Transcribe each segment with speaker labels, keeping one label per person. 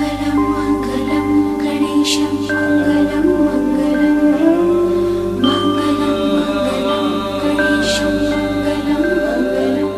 Speaker 1: मङ्गलं मङ्गलं गणेशं मङ्गलं मङ्गलं मङ्गलं मङ्गलं गणेशं मङ्गलं मङ्गलम्।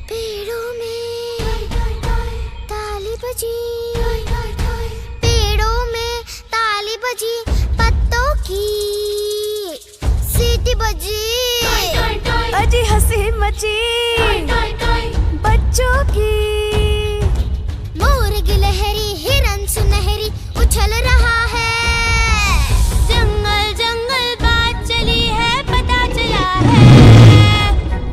Speaker 2: पेड़ों में ताली बजी, पेड़ों में ताली बजी, पत्तों की सीटी बजी,
Speaker 3: अजी हंसी मची बच्चों की।
Speaker 2: मोर गिलहरी हिरन सुनहरी उछल रहा है, जंगल जंगल बात चली है पता चला है,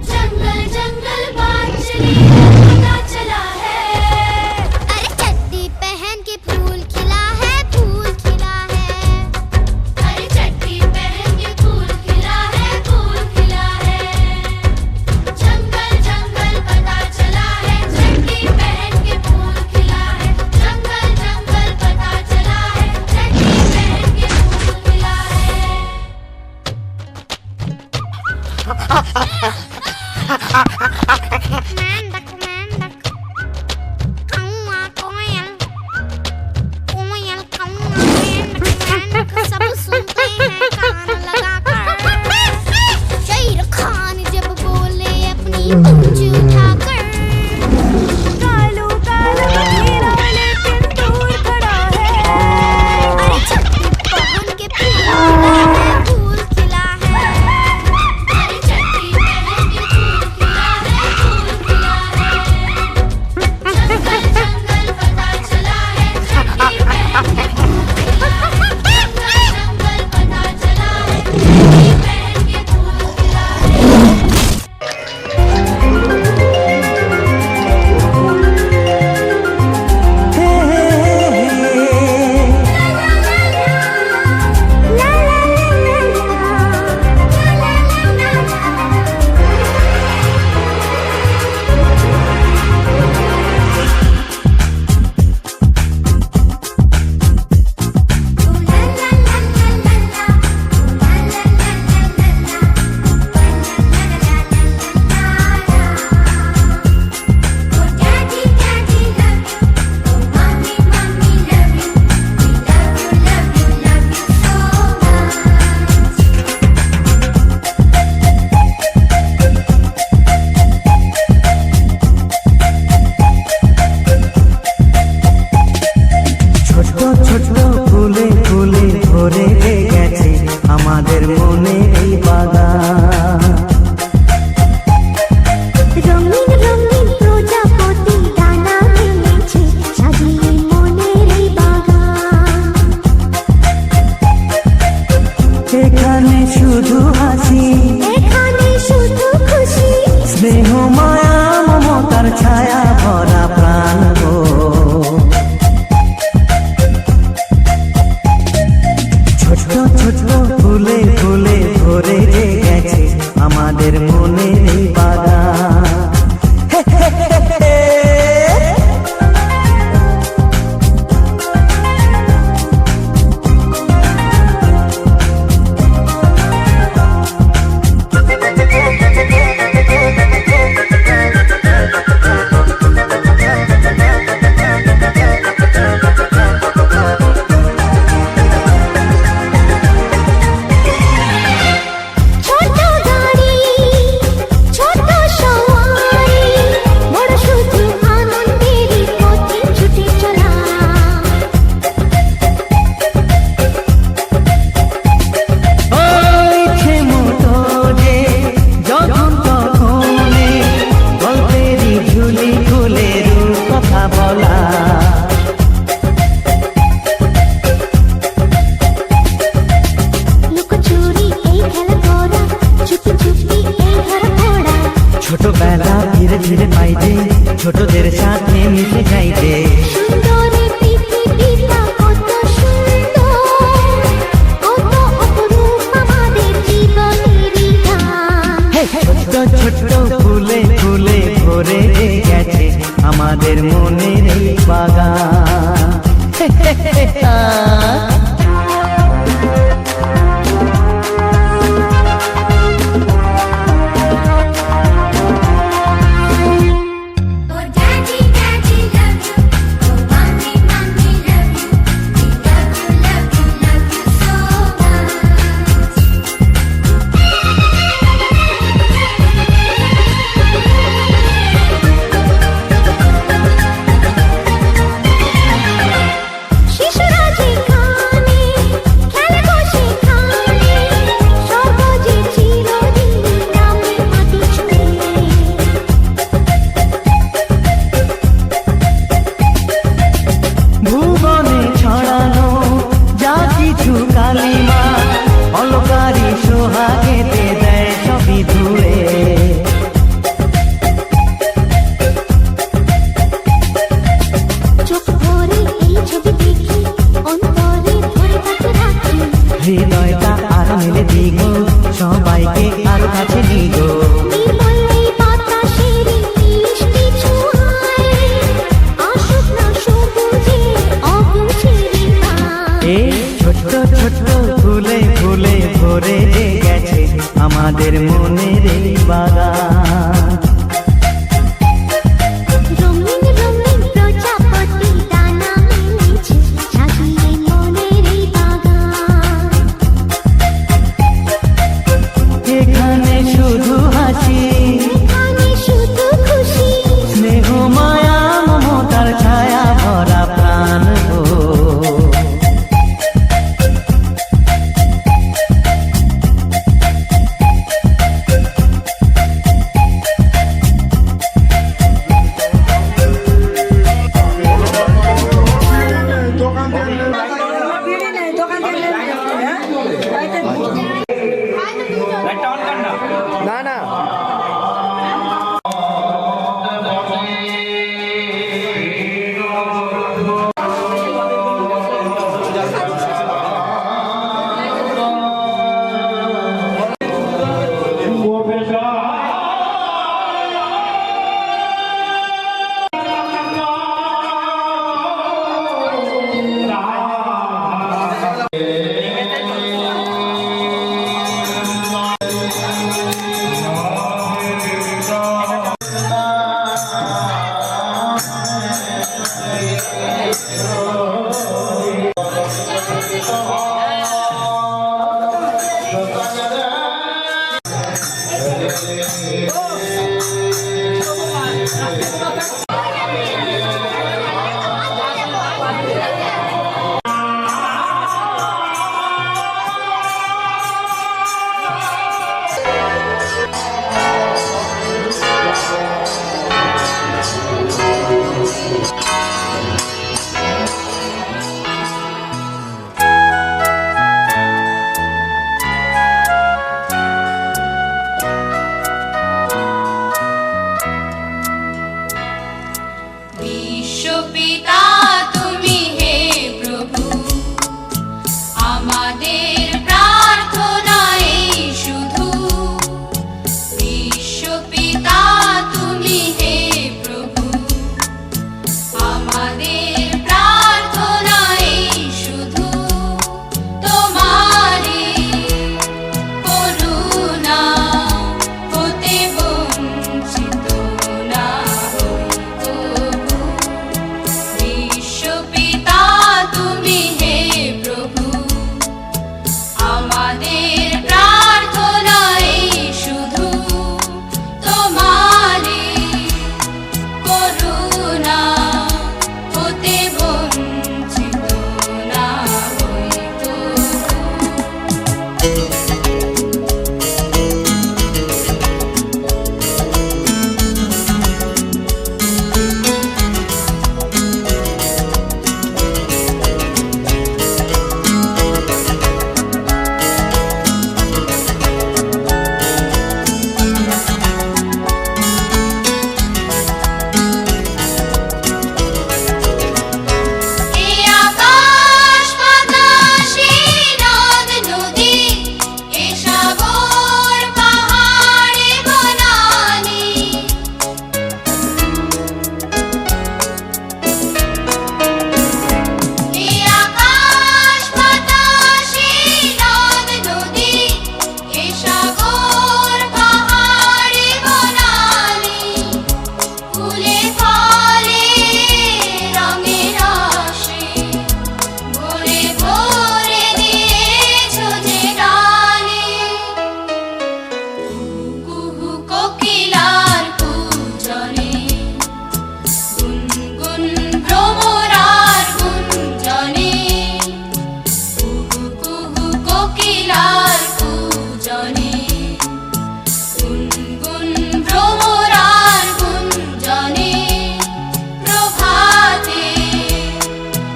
Speaker 2: जंगल जंगल बात चली है पता चला है। अरे चड्डी पहन के फूल खिला है, फूल खिला है, अरे चड्डी पहन के फूल खिला है, फूल खिला है। जंगल जंगल पता चला है, चड्डी पहन के फूल खिला है, जंगल
Speaker 4: মাদের মনের এই বাগান।
Speaker 2: রঙিন রঙিন প্রজাপতি ডানা মেলেছে সাজিয়ে মনের এই বাগান।
Speaker 4: এখানে শুধু হাসি,
Speaker 2: এখানে শুধু খুশি,
Speaker 4: স্নেহ মায়া মমতার ছায়া ভরা প্রাণ গো।
Speaker 5: না না
Speaker 1: বিশ্বপিতা তুমি হে প্রভু, আমাদের প্রার্থনা এই শুধু। বিশ্বপিতা তুমি হে প্রভু, আমাদের প্রার্থনা এই শুধু। তোমারই করুণা হতে বঞ্চিত না হই তবু। বিশ্বপিতা তুমি হে প্রভু, আমাদের প্রার্থনা এই শুধু। তোমারই করুণা হতে বঞ্চিত না হই তবু। এই আকাশ বাতাস এই নদ নদী, এই সাগর পাহাড়ে বনানী, এই আকাশ বাতাস এই নদ নদী, এই সাগর পাহাড়ে বনানী, ফুলে ফলে রঙে রসে ভরে ভরে দিয়েছো যে ডালে। কুহু কোকিলার পূজনে, গুনগুন ভ্রমরার গুঞ্জনে, কুহু কুহু কোকিলার পূজনে, গুনগুন ভ্রমরার গুঞ্জনে, প্রভাতে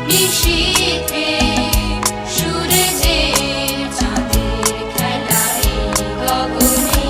Speaker 1: নিশীথে সূর্যের চাঁদের খেলায় গগনে।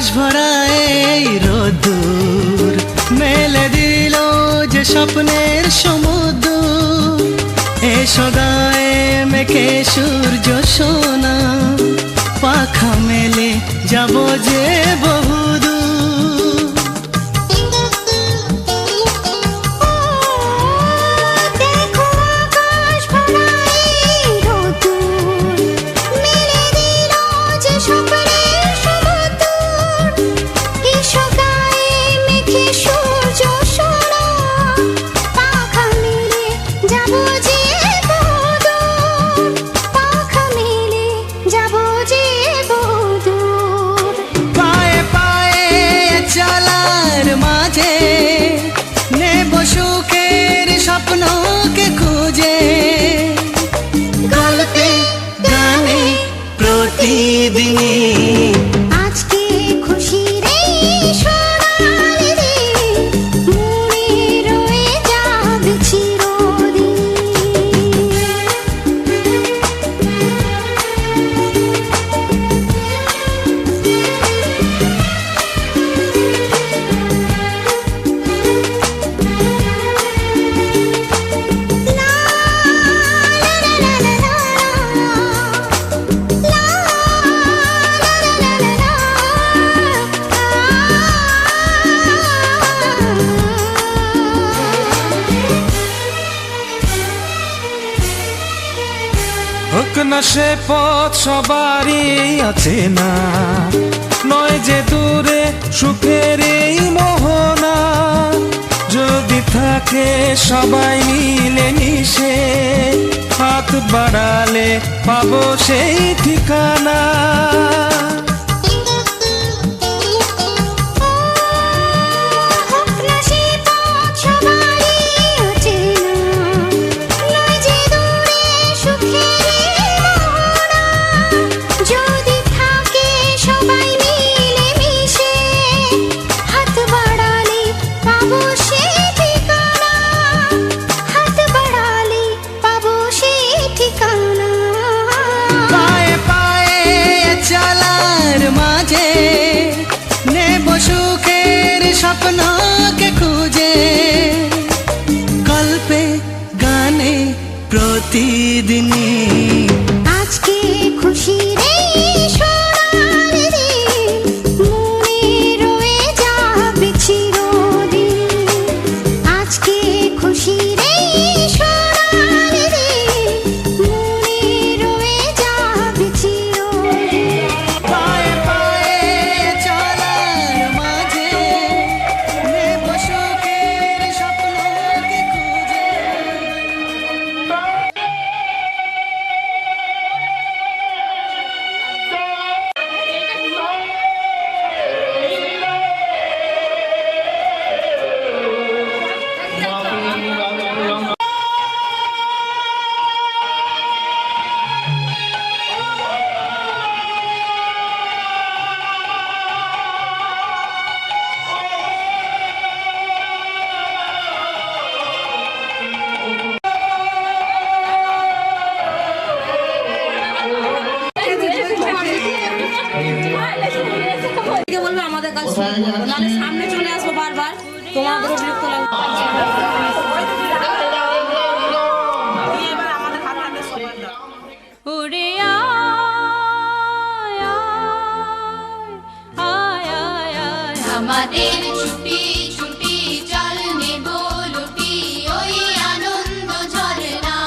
Speaker 4: আকাশ ভরা এই রোদ্দুর মেলে দিল যে স্বপ্নের সমুদ্র। এসো গায়ে মেখে সূর্য সোনা, পাখা মেলে যাব যে বহুদূর।
Speaker 2: দেখো আকাশ ভরা এই রোদ্দুর মেলে দিল যে স্বপ্নের সমুদ্র। এসো গায়ে মেখে সূর্য সোনা, পাখা মেলে যাব যে বহুদূর, পাখা মেলে যাব যে বহুদূর।
Speaker 4: পায়ে পায়ে চলার মাঝে নেব সুখের স্বপ্নকে খুঁজে। গল্পে গানে প্রতিদিনই
Speaker 2: আজকে খুশির এই সোনালি দিন মনে রয়ে যাবে চিরদিন।
Speaker 5: হোক না সে পথ সবারই আছে না, নয় যে দূরে সুখের এই মোহনা। যদি থাকে সবাই মিলে মিশে, হাত বাড়ালে পাবো সেই ঠিকানা।
Speaker 2: হোক না সে পথ সবারই অচেনা, নয় যে দূরে সুখের এই মোহনা। যদি থাকে সবাই মিলে মিশে, হাত বাড়ালে পাবো সেই ঠিকানা, হাত বাড়ালে পাবো সেই ঠিকানা।
Speaker 4: পায়ে পায়ে চলার মাঝে নেব সুখের স্বপ্নকে খুঁজে। গল্পে গানে প্রতিদিনই
Speaker 2: আজকে খুশির এই সোনালি দিন মনে রয়ে যাবে চিরদিন। আজকে খুশির এই সোনালি দিন মনে রয়ে যাবে চিরদিন।
Speaker 4: পায়ে পায়ে চলার মাঝে নেব সুখের স্বপ্নকে খুঁজে।
Speaker 6: বলবে আমাদের কাছে নাহলে সামনে চলে আসবো বারবার, তোমাদেরও বিরক্ত লাগবে।
Speaker 1: ওরে আয় আয় আয় আয় আমাদের ছুটি ছুটি চল নেব লুটি ওই আনন্দ ঝরনা।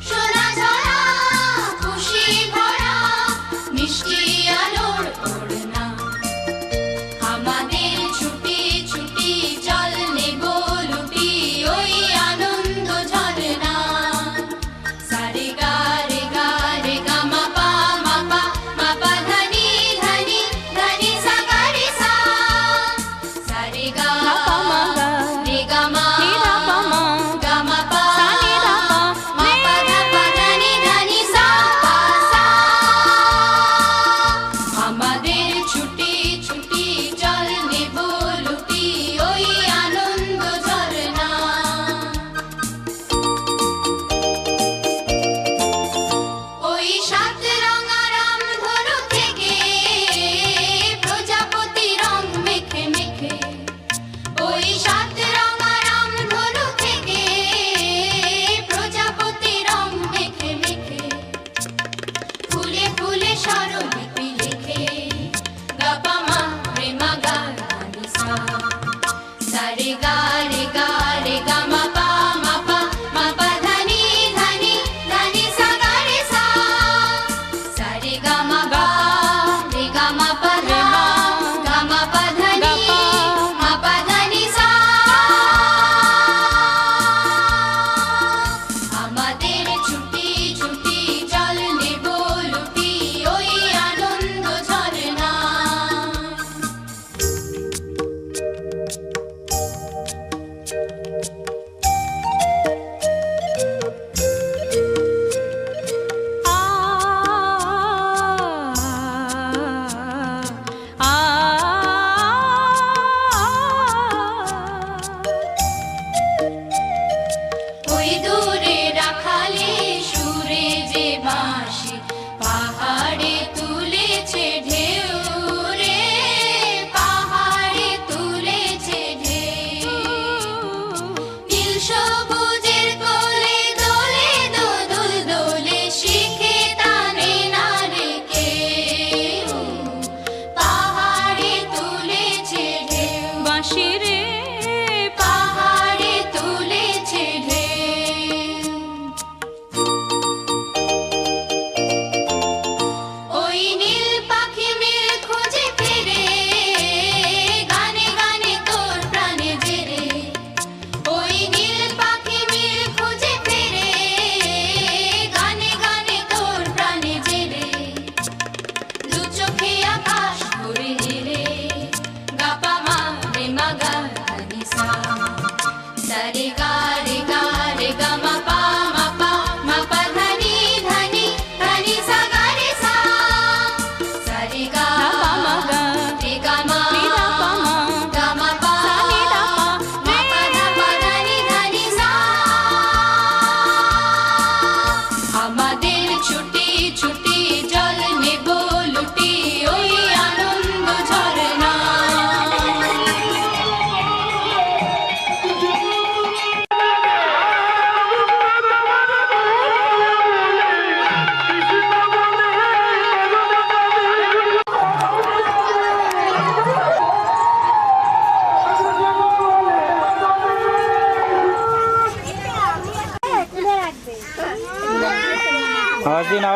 Speaker 1: সোনা ঝরা খুশি ভরা মিষ্টি আলোর ওড়না। আমাদের ছুটি ছুটি চল নেব লুটি ওই আনন্দ ঝরনা। সারে গা রে গা মা পা ধনি ধনি ধনি সা গা রে সা।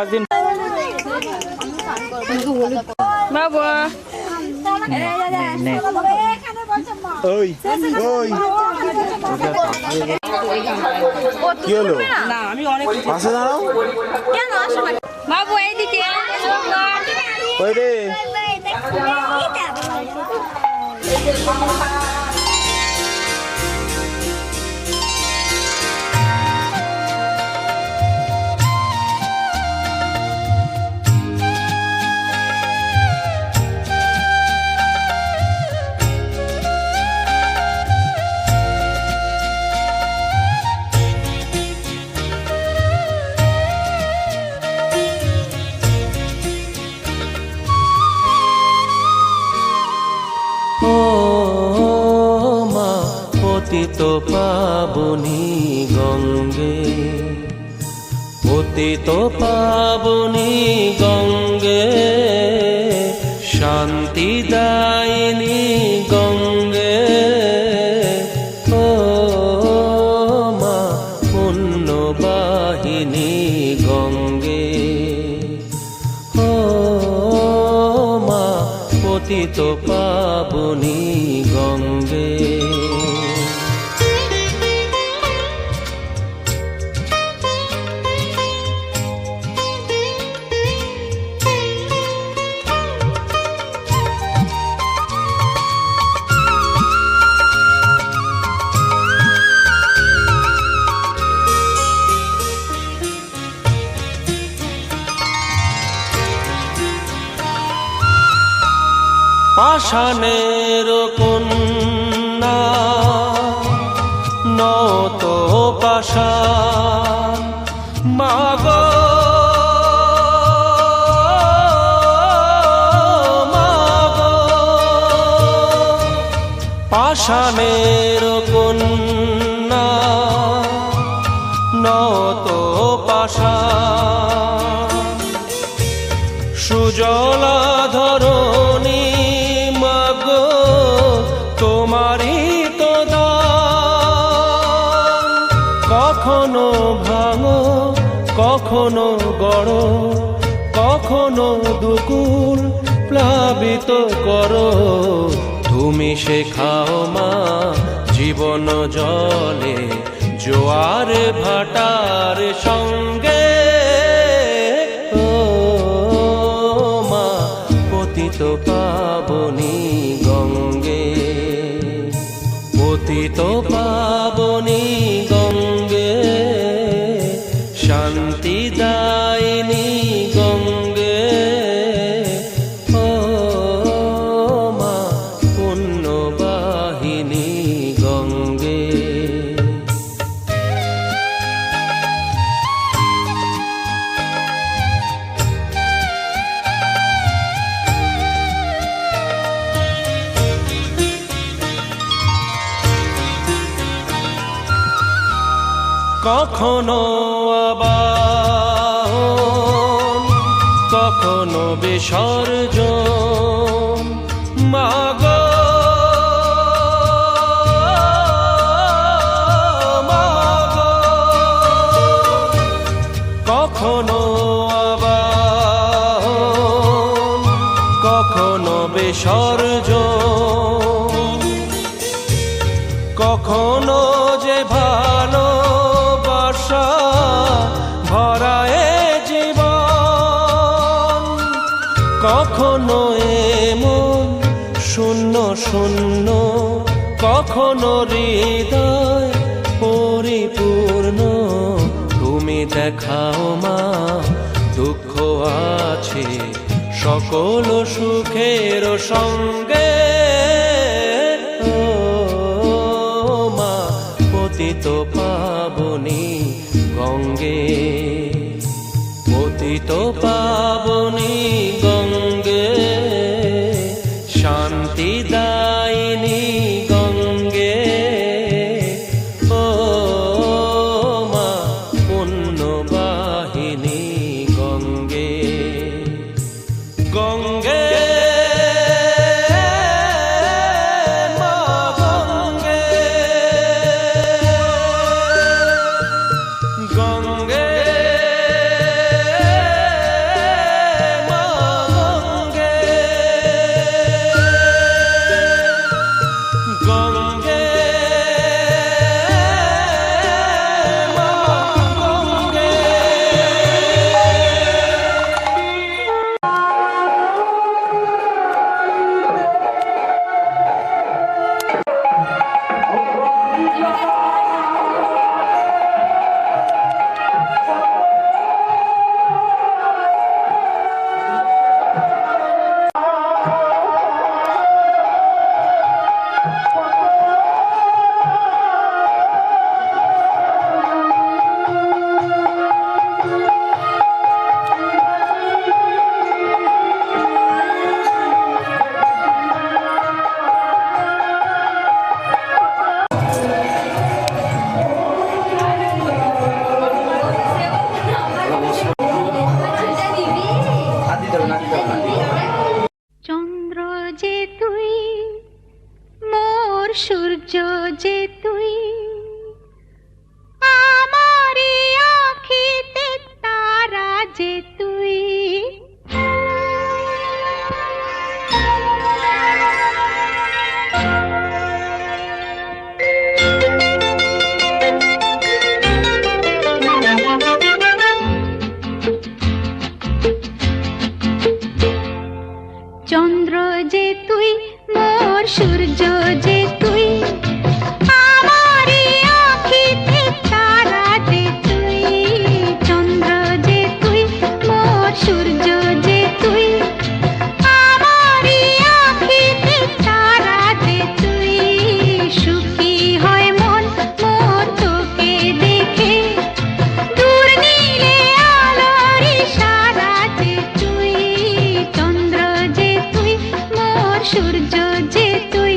Speaker 7: 5 দিন
Speaker 6: বাবা
Speaker 7: ওই ওই কি হলো
Speaker 6: না আমি অনেক
Speaker 7: পাশে দাঁড়াও
Speaker 6: কেন আসো না বাবু এইদিকে
Speaker 7: ওই রে
Speaker 4: ও মা পতিত পাবনী গঙ্গে, পতিত পাবনী গঙ্গে, শান্তি দায়িনী গঙ্গে। ও মা পুণ্যবাহিনী গঙ্গে, ও মা পতিত পাবনী গঙ্গে। পাষাণের কন্যা নত পাষাণ মাগো, মাগো পাষাণের কন্যা নত পাষাণ সুজলা ধরণী মাগো তোমারই তো দান। কখনো ভাঙো কখনো গড়ো, কখনো দুকুল প্লাবিত করো, তুমি শেখাও মা জীবন জলে জোয়ার ভাটার সঙ্গে। ও মা পতিত পাবনী গঙ্গে, পতিত পাবনী গঙ্গে, শান্তি দায়িনী গঙ্গে। ও মা পুণ্যবাহিনী গঙ্গে। কখনো আবাহন কখনো বিসর্জন মাগো, মাগো কখনো আবাহন কখনো বিসর্জন, কখনো যে ভালোবাসা ভরা এ জীবন, কখনো এমন শূন্য শূন্য, কখনো হৃদয় পরিপূর্ণ। তুমি দেখাও মা দুঃখ আছে সকল সুখের সঙ্গে। ও মা পতিত পাবনী গঙ্গে, পতিত পাবনী গঙ্গে, শান্তি দায়িনী গঙ্গে। ও মা পুণ্যবাহিনী গঙ্গে, গঙ্গে মা গঙ্গে, গঙ্গে
Speaker 2: সূর্য যে তুই আমারি আঁখিতে তারা যে তুই চন্দ্র যে তুই মোর সূর্য যে তুই আমারি আঁখিতে তারা যে তুই চন্দ্র যে তুই মোর সূর্য যে তুই আমারি আঁখিতে তারা যে তুই সুখী হয় মন মোর তোকে দেখে দূর নীলে আলোর ইশারা যে তুই চন্দ্র যে তুই মোর সূর্য যে তুই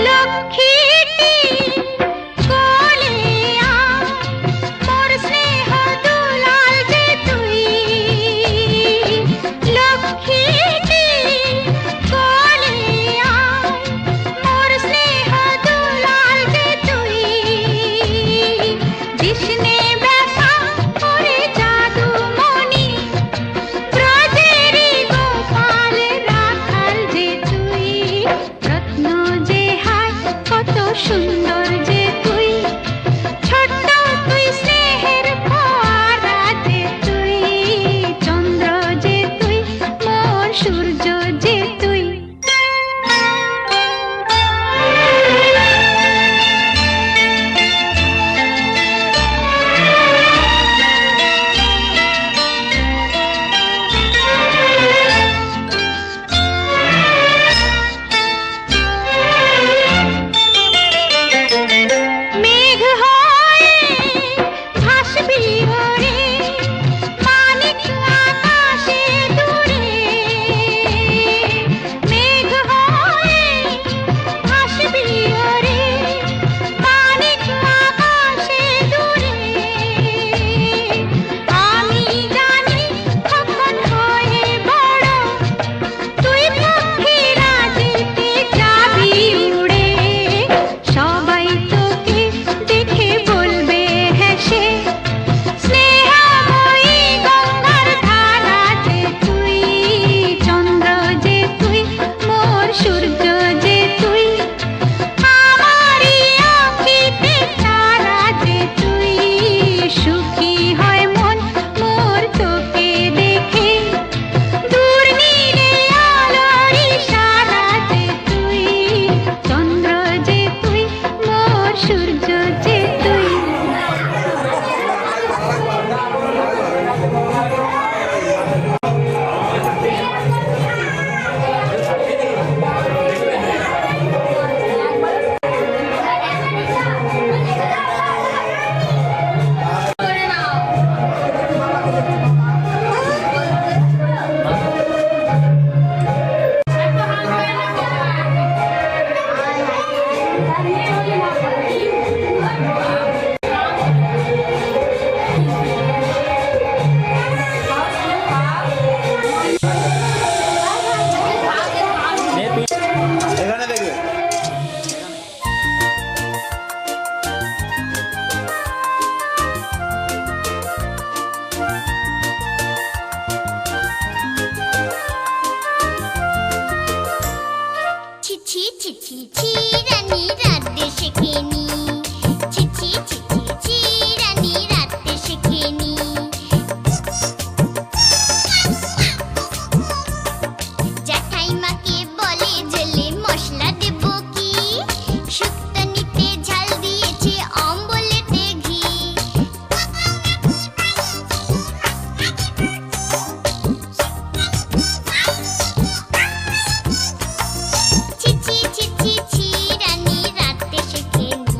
Speaker 2: লক্ষ্মীটি কোলে আয় মোর স্নেহ দুলাল যে তুই লক্ষ্মীটি কোলে আয় মোর স্নেহ দুলাল যে তুই কৃষ্ণে ব্যথা করে জাদু মনি ব্রজেরি গোপাল রাখাল যে তুই রত্ন যে হায় কত সুন্দর যে তুই ছোট্ট তুই স্নেহের ফোয়ারা যে তুই চন্দ্র যে তুই মোর সূর্য যে তুই মেঘ হয়ে ভাসবি ওরে মানিক আকাশে দূরে মেঘ হয়ে ভাসবি ওরে মানিক আকাশে দূরে আমি জানি কখন হয়ে বড় তুই পক্ষীরা যেতে যাবি উড়ে সবাই তোকে দেখে বলবে হেসে স্নেহাময়ী গঙ্গার ধারা যে তুই চন্দ্র যে তুই মোর সূর্য যে তুই আমারি আঁখিতে তারা যে তুই সুখী হয় মন মোর তোকে দেখে দূর নীলে আলোর ইশারা যে তুই চন্দ্র যে তুই মোর সূর্য যে তুই
Speaker 7: এখানে দেখবে
Speaker 2: চিঠি চিঠি চিরানি রাতে শেখেনি চিঠি চিঠি চিরানি রাতে শেখেনি জ্যাঠাইমাকে বলে জেলে মশলা দেব কি শুক্তানিতে ঝাল দিয়েছে অম্বলেতে ঘি চিঠি চিঠি চিরানি রাতে শেখেনি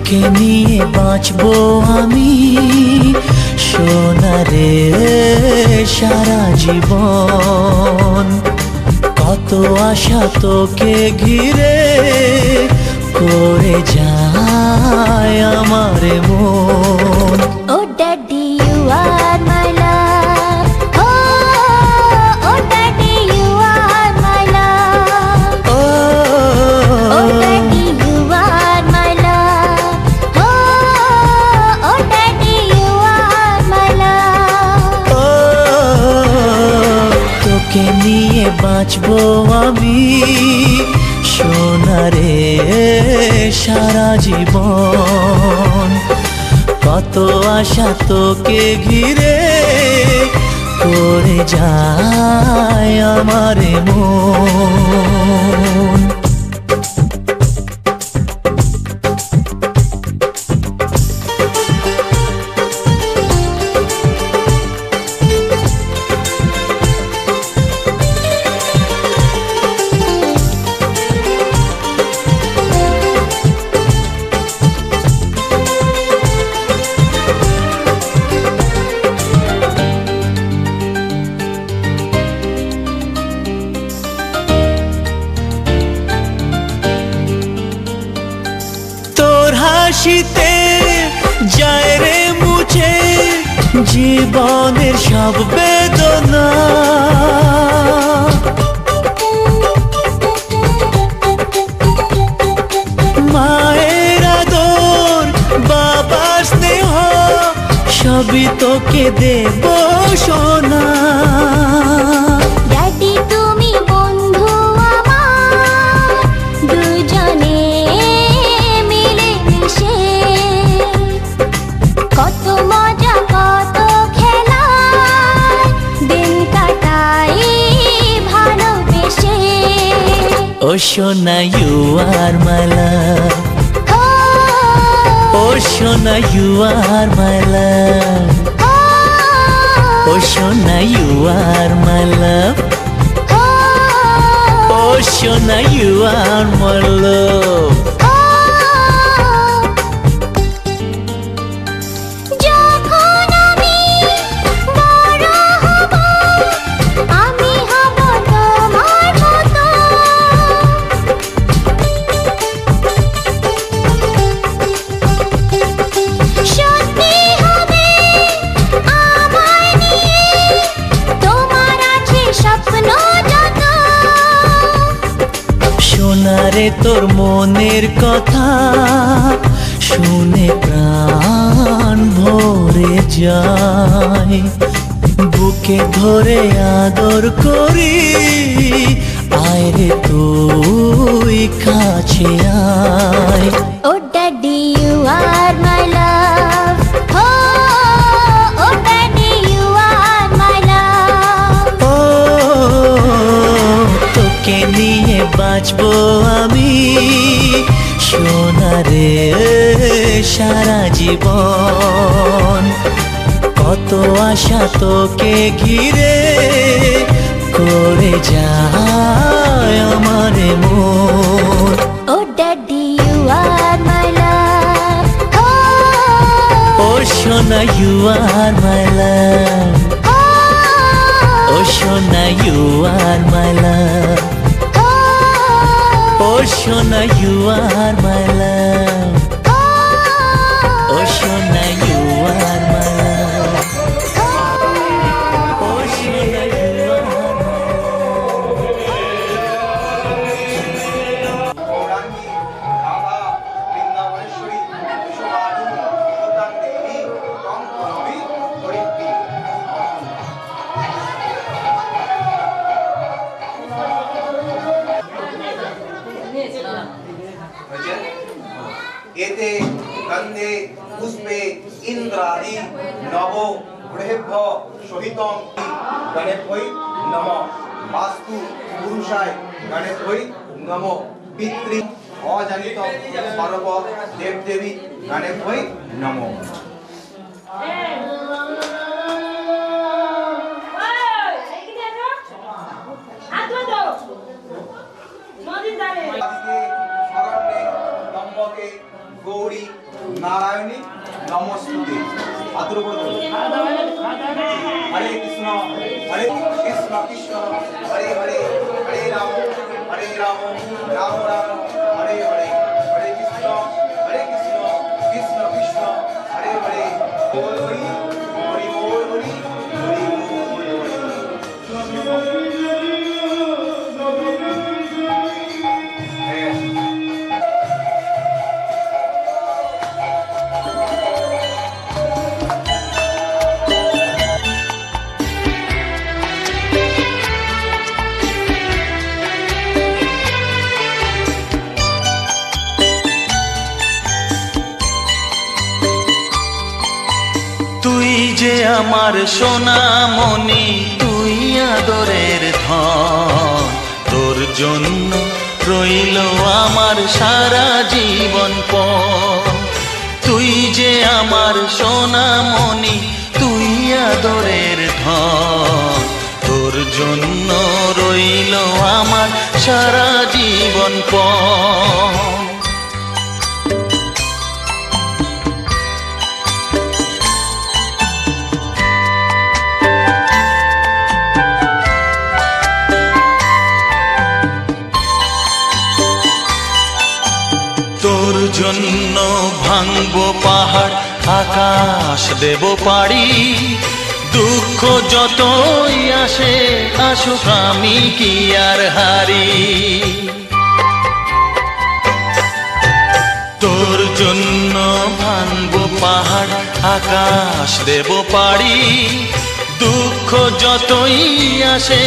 Speaker 4: তোকে নিয়ে বাঁচবো আমি সোনারে সারা জীবন। কত আশা তোকে ঘিরে করে যায় আমার মন।
Speaker 2: Oh daddy, you are my love. Oh daddy, you are my love. Oh daddy, you are my love. Oh daddy, you are my love.
Speaker 4: তোকে নিয়ে বাঁচবো আমি সোনারে সারা জীবন। কত আশা তোকে ঘিরে করে যায় আমার মন। হাসিতে যায় রে মুছে জীবনের সব বেদনা। মায়ের আদর বাবার স্নেহ সবই তোকে দেব সোনা।
Speaker 2: Daddy, তুমি বন্ধু আমার, দুজনে মিলে মিশে কত মজা কত খেলা দিন কাটাই ভালোবেসে।
Speaker 4: ও সোনা ইউ আর মাই লাভ, ও সোনা ইউ আর মাই লাভ, ও সোনা ইউ আর মাই লাভ, ও সোনা ইউ আর মাই লাভ।
Speaker 2: যখন আমি বড় হব আমি হব তোমার মতো। সত্যি হবে আমায় নিয়ে তোমার আছে স্বপ্ন যত।
Speaker 4: সোনারে তোর মনের কথা শুনে প্রাণ ভরে যায়, বুকে ধরে আদর করি আয় রে তুই কাছে আয়।
Speaker 2: Oh daddy, you are my love. Oh daddy, you are my love.
Speaker 4: ও তোকে নিয়ে বাঁচবো আমি সোনারে সারা জীবন। কত আশা তোকে ঘিরে করে যায় আমার মন।
Speaker 2: Oh daddy, you are my love.
Speaker 4: ও সোনা ইউ আর মাই লাভ, ও সোনা ইউ আর মাই লাভ, ও সোনা ইউ আর মাই লাভ, ও সোনা ইউ আর মাই লাভ, ও সোনা ইউ আর মাই
Speaker 8: गौरांगी राधा वृंदावनेश्वरी विश्वभानु सुतां देवी त्वं प्रणवी हरिप्रिय। एते गंधे पुष्पे इंद्रादि नवो ग्रहेभ्यो सहितं गणेभ्यै नमः। वास्तु पुरुषाय गणेभ्यै नमः। पितृ अजानित सर्व देवदेवी गणेभ्यै नमः। शरण्ये त्र्यंबके गौरी হরে কৃষ্ণ কৃষ্ণ কৃষ্ণ হরে হরে হরে রাম রাম রাম হরে হরে হরে কৃষ্ণ কৃষ্ণ কৃষ্ণ হরে হরে বল হরি হরি বল হরি হরি বল হরি
Speaker 4: তুই যে আমার সোনামণি, তুই আদরের ধন, তোর জন্য রইল আমার সারা জীবন পণ। তুই যে আমার সোনামণি, তুই আদরের ধন, তোর জন্য রইল আমার সারা জীবন পণ। তোর জন্য ভাঙবো পাহাড়, আকাশ দেব পাড়ি, দুঃখ যতই আসে আসুক আমি কি আর হারি। তোর জন্য ভাঙবো পাহাড়, আকাশ দেব পাড়ি, দুঃখ যতই আসে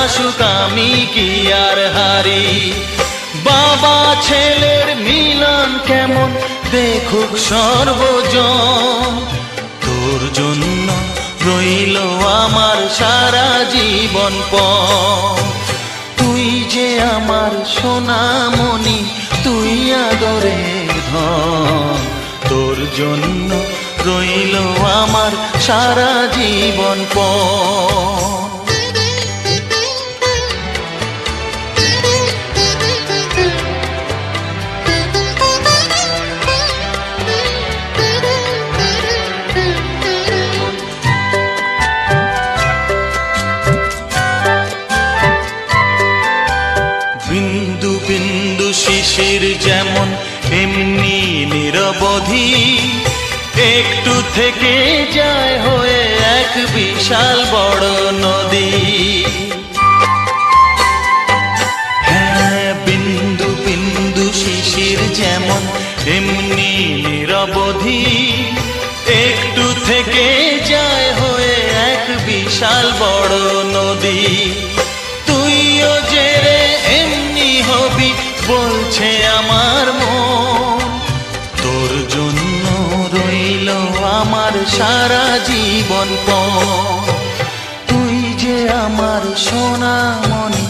Speaker 4: আসুক আমি কি আর হারি। বাবা ছেলের মিলন কেমন দেখুক সর্বজন, তোর জন্য রইল আমার সারা জীবন পণ। তুই যে আমার সোনামণি, তুই আদরের ধন, তোর জন্য রইল আমার সারা জীবন পণ। বিন্দু বিন্দু শিশির যেমন এমনি নিরবধি, একটু থেকে যায় হয়ে এক বিশাল বড় নদী। হ্যাঁ, বিন্দু বিন্দু শিশির যেমন এমনি নিরবধি, একটু থেকে যায় হয়ে এক বিশাল বড় নদী। তুইও যে রে এমনি হবি বলছে আমার মন, তোর জন্য রইল আমার সারা জীবন পণ। তুই যে আমার সোনামণি,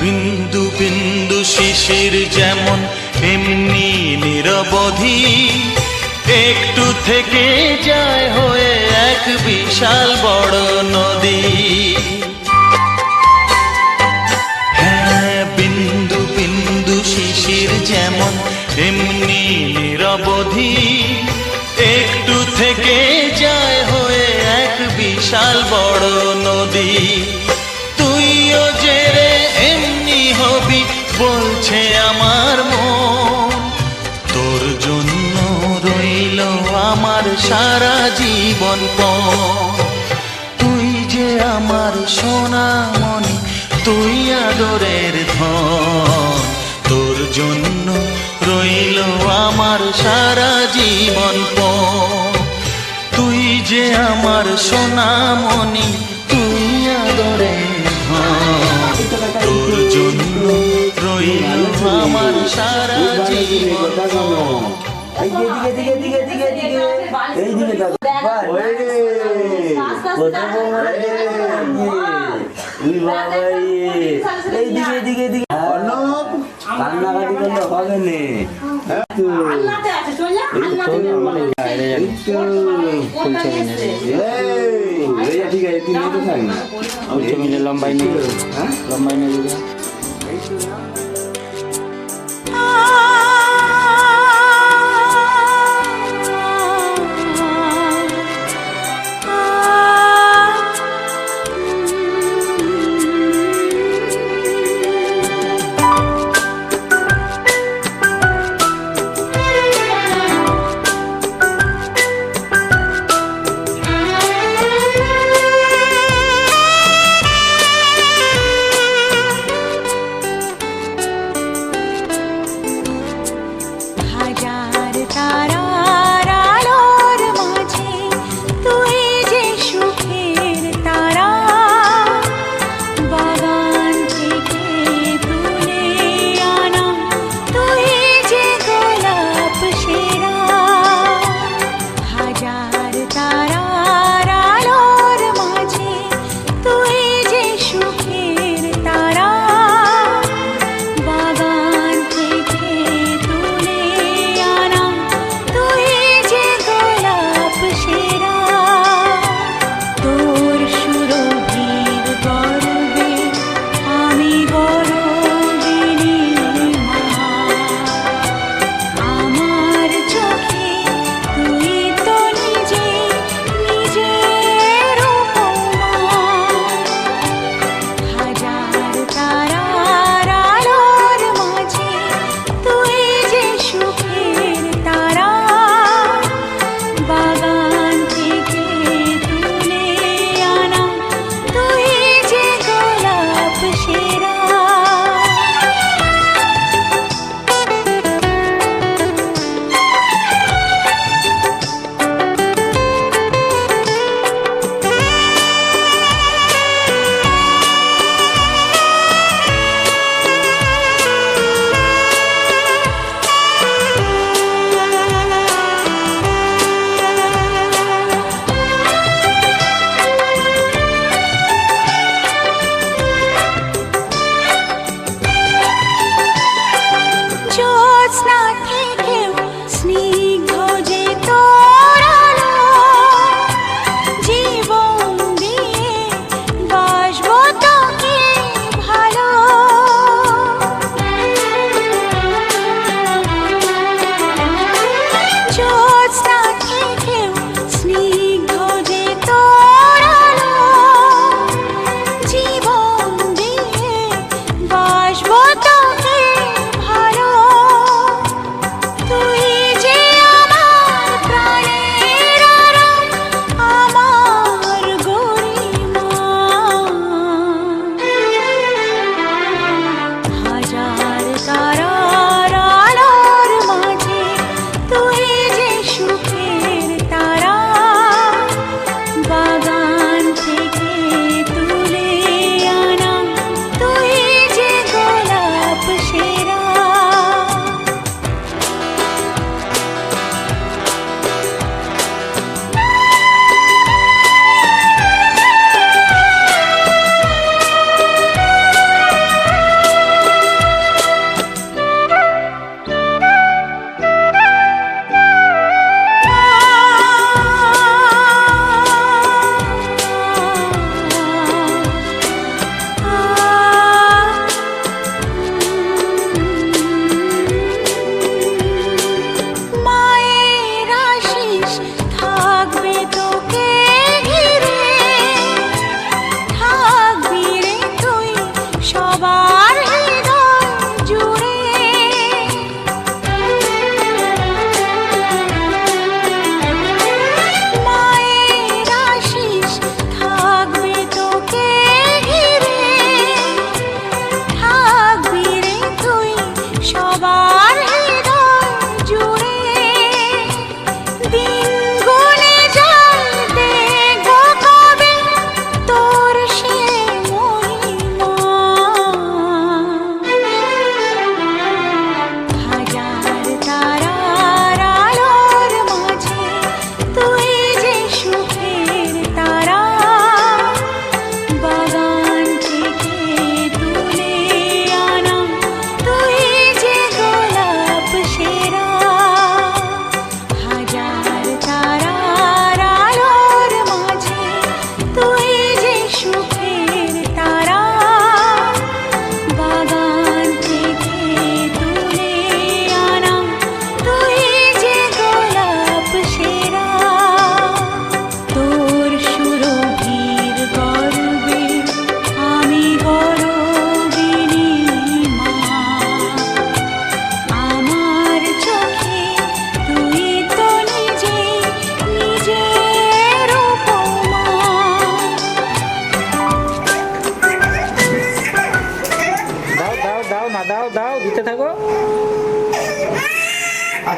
Speaker 4: বিন্দু বিন্দু শিশির যেমন এমনি নিরবধি, একটু থেকে যায় হয়ে এক বিশাল বড় নদী। হ্যাঁ, বিন্দু বিন্দু শিশির যেমন এমনি নিরবধি, একটু থেকে যায় হয়ে এক বিশাল বড় নদী। তুইও যে রে এমনি হবি বলছে আমার মন, তোর জন্য রইল আমার সারা জীবন পণ। তুই যে আমার সোনামণি, তুই আদরের ধন, তোর জন্য রইল আমার সারা জীবন পণ। তুই যে আমার সোনামণি, তুই আদরের ধন, তোর জন্য রইল আমার সারা জীবন পণ।
Speaker 7: কান্নাকাটি করলে হবে নে, ঠিক আছে তুই নিতে থাক না, লম্বাই নেই লম্বাই নেই।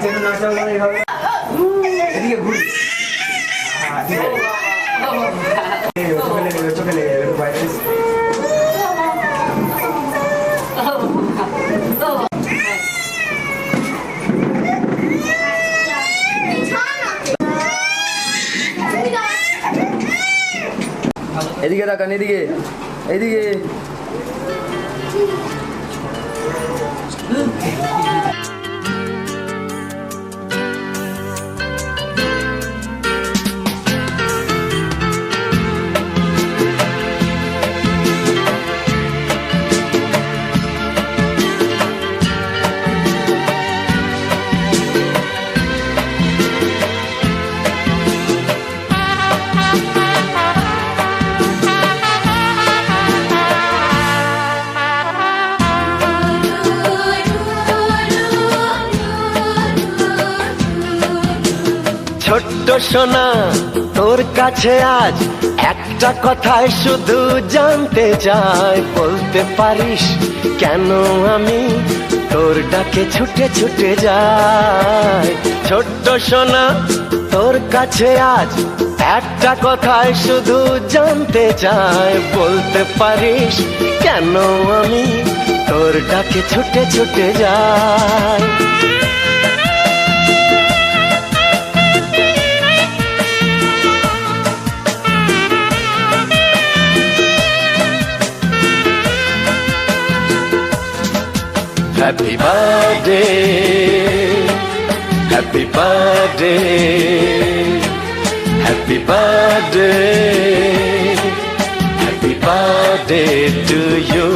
Speaker 8: আচ্ছা একটু নাচাও না এইভাবে এদিকে ঘুরি ঠিক আছে চোখে লেগে যাবে একটু বাইরে এসে। এদিকে তাকান এদিকে এদিকে
Speaker 9: ছোট্ট সোনা তোর কাছে আজ একটা কথাই শুধু জানতে চাই, বলতে পারিস কেন আমি তোর ডাকে ছুটে ছুটে যাই। ছোট্ট সোনা তোর কাছে আজ একটা কথাই শুধু জানতে চাই, বলতে পারিস কেন আমি তোর ডাকে ছুটে ছুটে যাই। Happy birthday, happy birthday, happy birthday, happy birthday to you.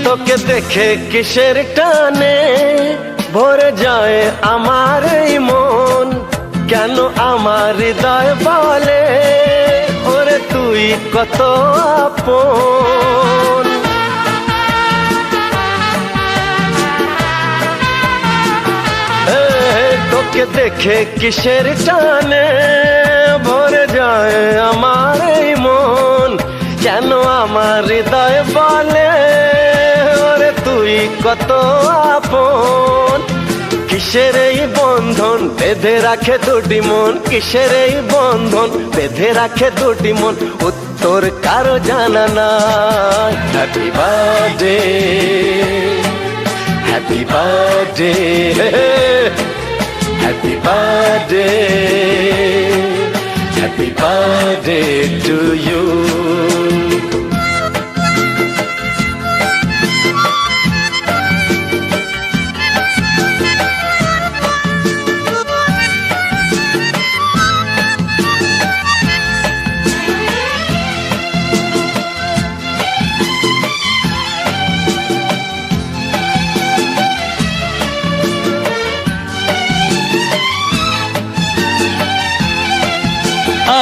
Speaker 9: তোকে দেখে কিসের টানে ভরে যায় আমার এই মন, কেন আমার হৃদয় বলে ওরে তুই কত আপন। তোকে দেখে কিসের টানে ভরে যায় আমার এই মন, কেন আমার হৃদয় বলে ওরে তুই কত আপন। কিসের এই বন্ধন বেঁধে রাখে দুটি মন, কিসের এই বন্ধন বেঁধে রাখে দুটি মন, উত্তর কারো জানা নাই। Happy birthday, happy birthday, happy birthday, happy birthday to you.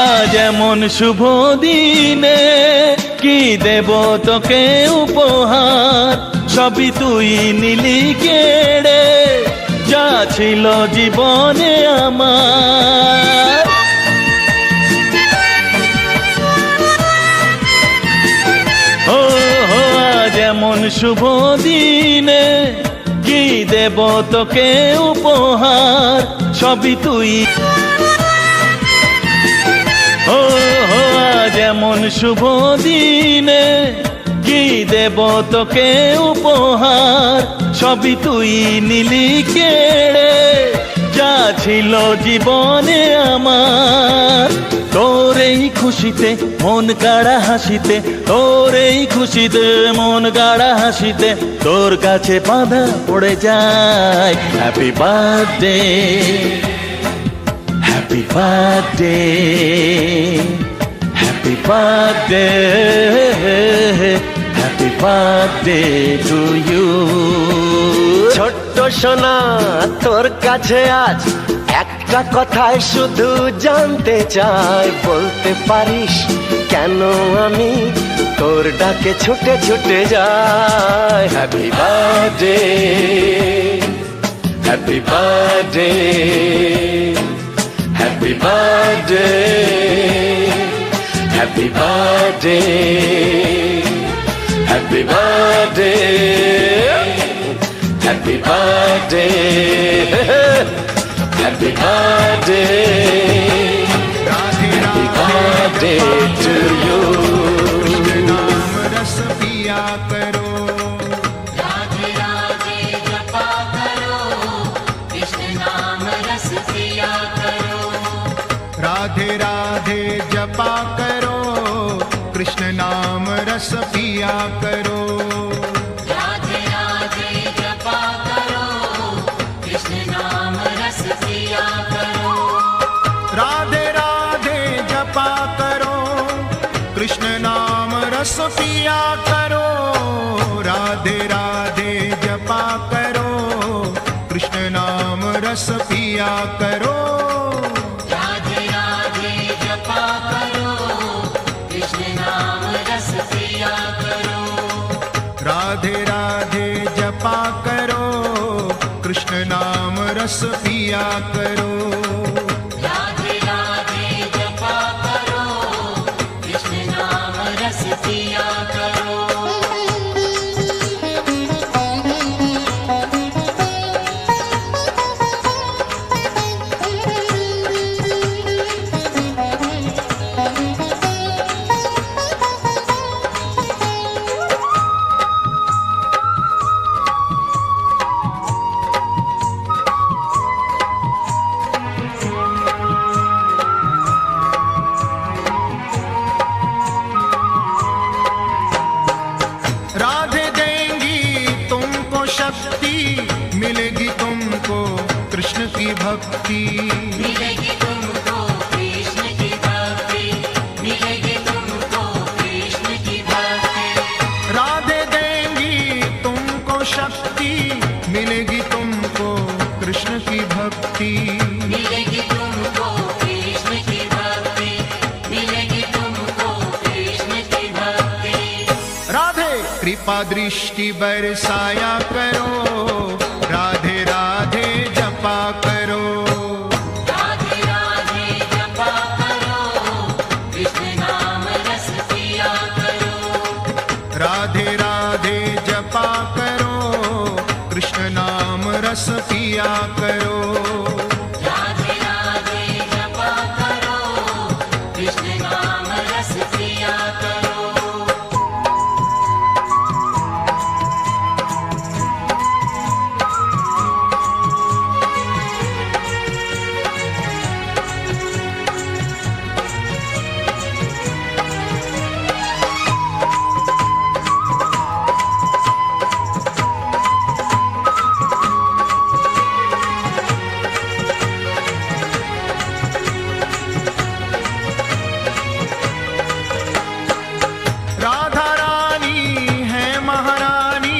Speaker 4: আজ এমন শুভ দিনে কি দেব তোকে উপহার, সবই তুই নিলি কেড়ে যা ছিল জীবনে আমার। ও আজ এমন শুভ দিনে কি দেব তোকে উপহার, সবই তুই। ও আজ এমন শুভ দিনে কি দেব তোকে উপহার, সবই তুই নিলি কেড়ে যা ছিল জীবনে আমার। তোর এই খুশিতে মন গাড়া হাসিতে, তোর এই খুশিতে মন গাড়া হাসিতে তোর কাছে বাঁধা পড়ে যায়। Happy birthday, happy birthday, happy birthday, happy birthday to you.
Speaker 9: ছোট্ট সোনা তোর কাছে আজ একটা কথায় শুধু জানতে চাই, বলতে পারিস কেন আমি তোর ডাকে ছুটে ছুটে যাই? Happy birthday, happy birthday, happy birthday, happy birthday, happy birthday, happy birthday, happy birthday, happy birthday to you.
Speaker 10: नाम रस पिया करो,
Speaker 1: राधे राधे जपा करो, कृष्ण नाम रस पिया करो।
Speaker 10: राधे राधे जपा करो, कृष्ण नाम रस पिया करो।
Speaker 1: राधे राधे जपा करो, कृष्ण नाम रस पिया करो।
Speaker 10: राधे राधे जपा करो, कृष्ण नाम रस पिया करो। राधे राधे जपा करो, कृष्ण नाम रस पिया करो।
Speaker 1: राधे राधे जपा करो, कृष्ण नाम रस पिया करो।
Speaker 10: राधे राधे जपा करो, कृष्ण नाम रस पिया करो।
Speaker 1: राधे राधे जपा करो, कृष्ण नाम रस पिया करो।
Speaker 10: राधे देंगी तुमको शक्ति, मिलेगी तुमको कृष्ण की भक्ति।
Speaker 1: मिलेगी तुमको कृष्ण की भक्ति, मिलेगी तुमको कृष्ण की भक्ति।
Speaker 10: राधे देंगी तुमको शक्ति, मिलेगी तुमको कृष्ण की भक्ति।
Speaker 1: मिलेगी तुमको कृष्ण की भक्ति, मिलेगी तुमको कृष्ण की भक्ति।
Speaker 10: राधे कृपा दृष्टि बरसाया करो, राधे राधे जपा करो।
Speaker 1: राधे राधे जपा करो, कृष्ण नाम रस पिया करो।
Speaker 10: राधे राधे जपा करो, कृष्ण नाम रस पिया करो।
Speaker 1: राधे राधे जपा करो, कृष्ण नाम रस पिया करो।
Speaker 10: राधा रानी है महारानी,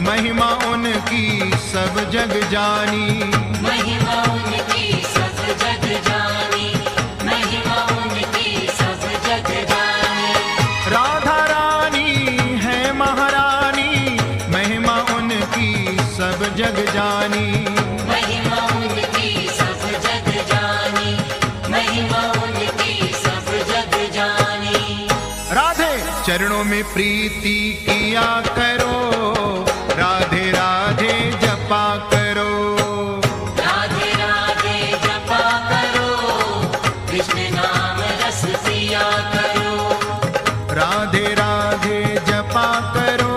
Speaker 10: महिमा उनकी सब जग जानी।
Speaker 1: महिमा उनकी सब जग जानी, महिमा उनकी सब जग जानी।
Speaker 10: राधा रानी है महारानी, महिमा उनकी सब जग जानी।
Speaker 1: महिमा उनकी सब जग जानी, महिमा उनकी सब जग जानी।
Speaker 10: राधे चरणों में प्रीति किया करो, राधे राधे जपा करो।
Speaker 1: राधे राधे जपा करो, कृष्ण नाम रस पिया करो।
Speaker 10: राधे राधे जपा करो,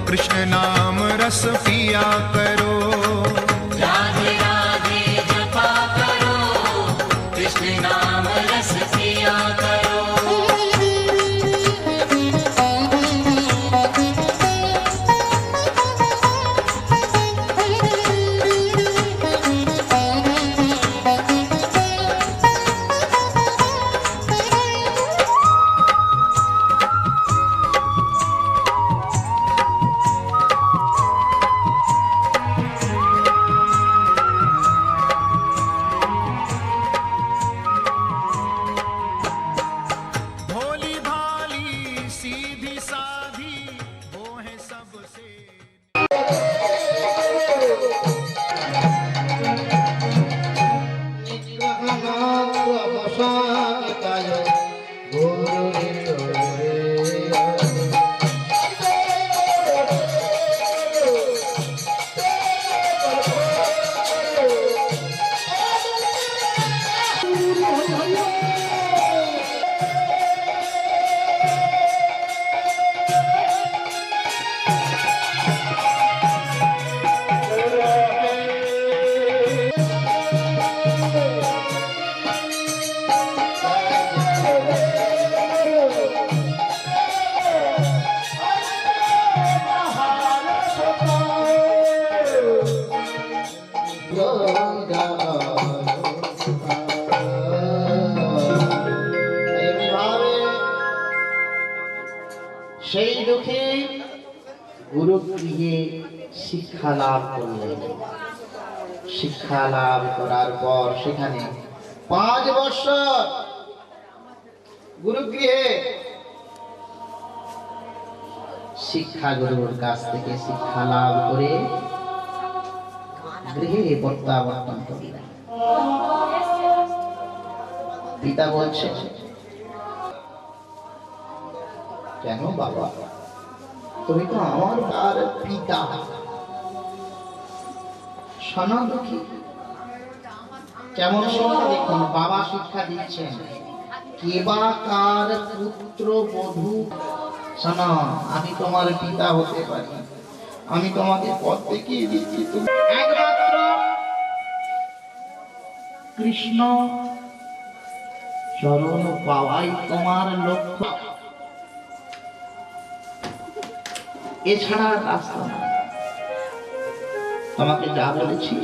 Speaker 10: कृष्ण नाम रस पिया करो।
Speaker 1: राधे राधे जपा करो, कृष्ण नाम रस पिया करो।
Speaker 10: सीधी साधी वो है सबसे
Speaker 8: সেই দুঃখে গুরুগৃহে শিক্ষা লাভ করলেন। শিক্ষা লাভ করার পর সেখানে 5 বছর গুরুগৃহে শিক্ষা গুরুর কাছ থেকে শিক্ষা লাভ করে গৃহে প্রত্যাবর্তন করলেন। পিতা বলছে, কেন বাবা, তুমি তো আমার আর পিতা। শোনো দুঃখী, কেমন শিক্ষা দেখুন, বাবা শিক্ষা দিচ্ছেন, কে বা কার পুত্র বধূ। শোনো, আমি তোমার পিতা হতে পারি, আমি তোমাকে পথ দেখিয়ে দিচ্ছি, তুমি একমাত্র কৃষ্ণ চরণ পাওয়াই তোমার লক্ষ্য, এছাড়া রাস্তা নাই। তোমাকে যা বলেছি,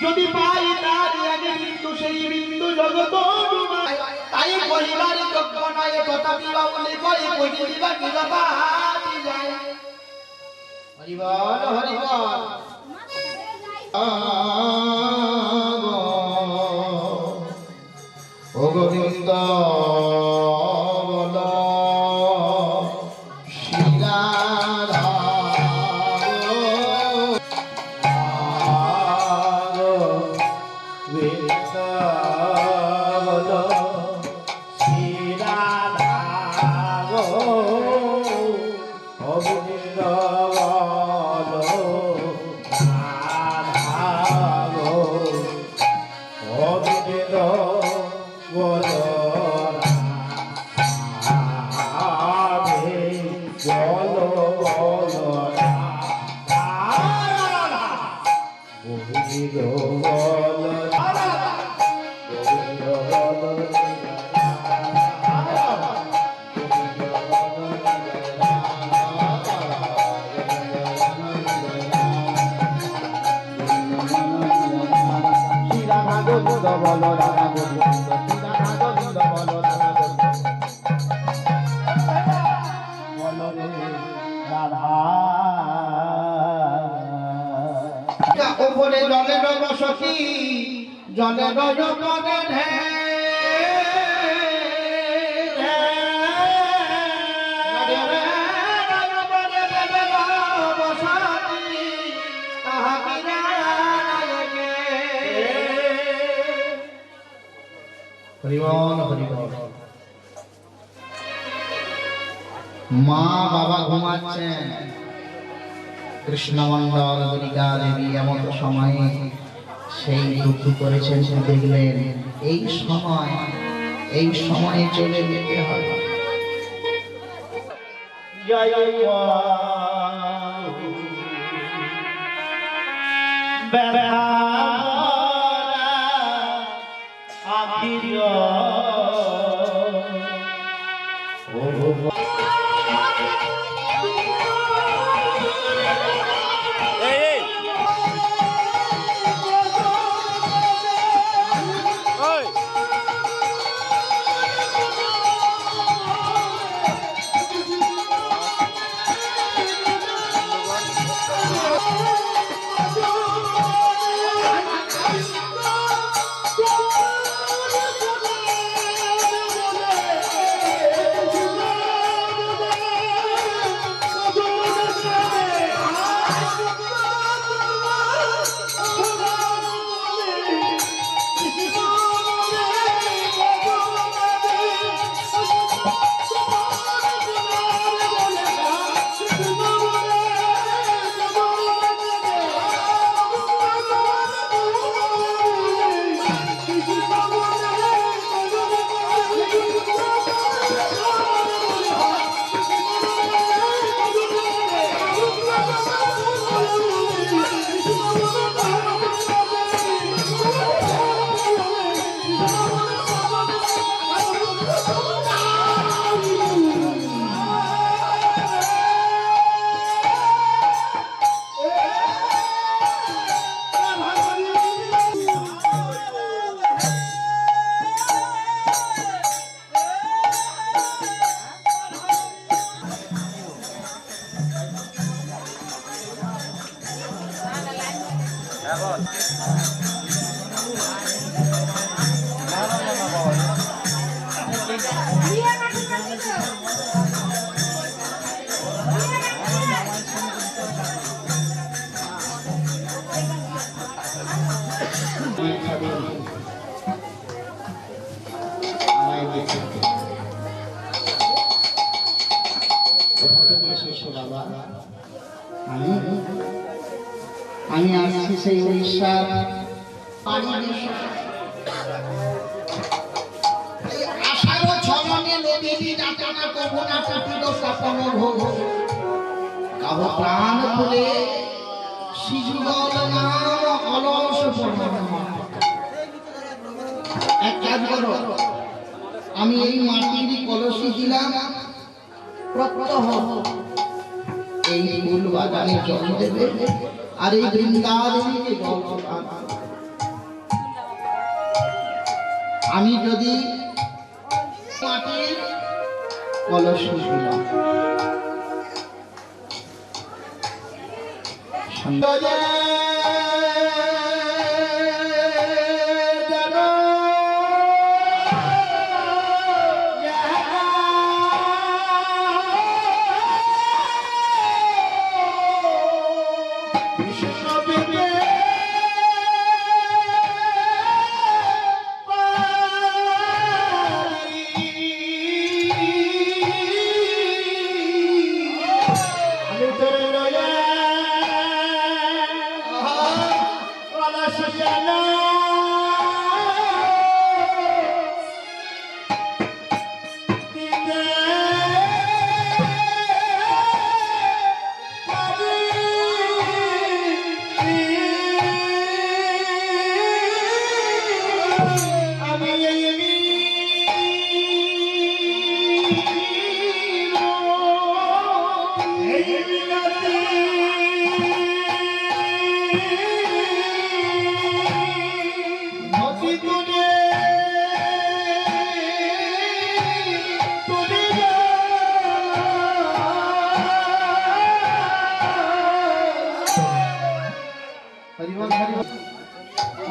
Speaker 8: যদি পাই তার আগে মৃত্যু, সেই মৃত্যু জগত তাই পরিবার যোগ্য নয়, তথাপি বাউলে করে পরিবার কিরবাতি যায়। হরি বল হরি বল। ও গোবিন্দ বল, শ্রীরাধা ওপরে জলের বসতি, জলের জগনে হরিবল হরিবল। মা বাবা ঘুমাচ্ছেন, কৃষ্ণ মন্ডল গরিকা দেবী এমন সময়ে সেই দুঃখ করেছেন, সে দেখলেন এই সময়ে চলে যেতে হবে। জয় সেই উড়িষ্যার আষাঢ় ছলনে নদীটি যাতনা কবনা কাটিল স্বপন ভোগ কাব প্রাণ খুলে শিশুগল নাম অলস এক কাজ করো, আমি এই মাটির কলসি দিলাম, প্রত্যহ এই ফুল বাগানে জল দেবে আর এই বৃন্দাবনীকে জল পাঠাবে। আমি যদি মাটির কলসি দিলাম,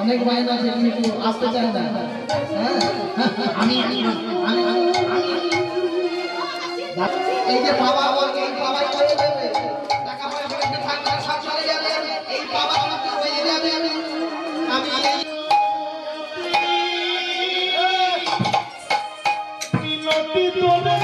Speaker 8: অনেক বাইরে আছে কিন্তু আসতে চায় না। আমি এই যে বাবা বলকে এই বাবাই করে দেবে, টাকা পয়সা একটু থাকবে সব চলে যাবে, এই বাবা আমাকে হয়ে যাবে। আমি মিনতি তোলে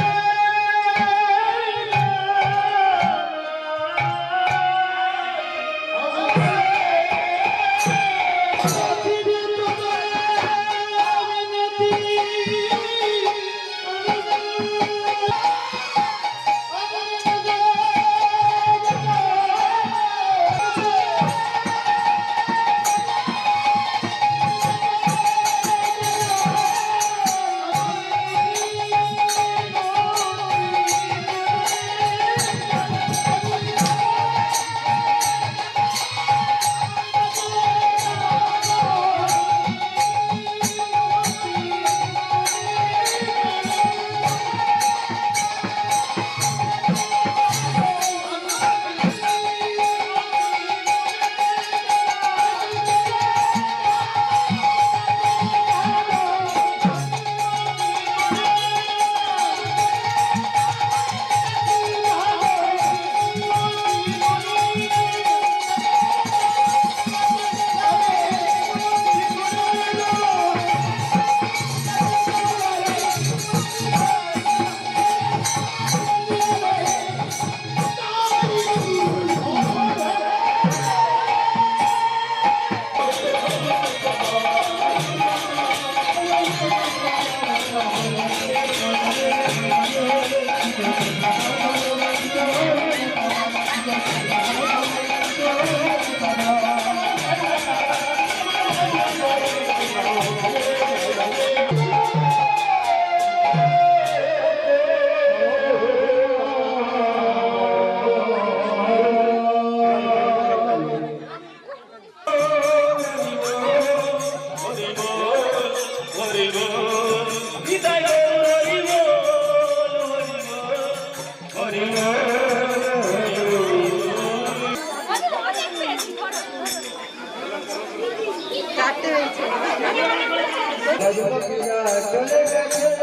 Speaker 3: চলে গেছে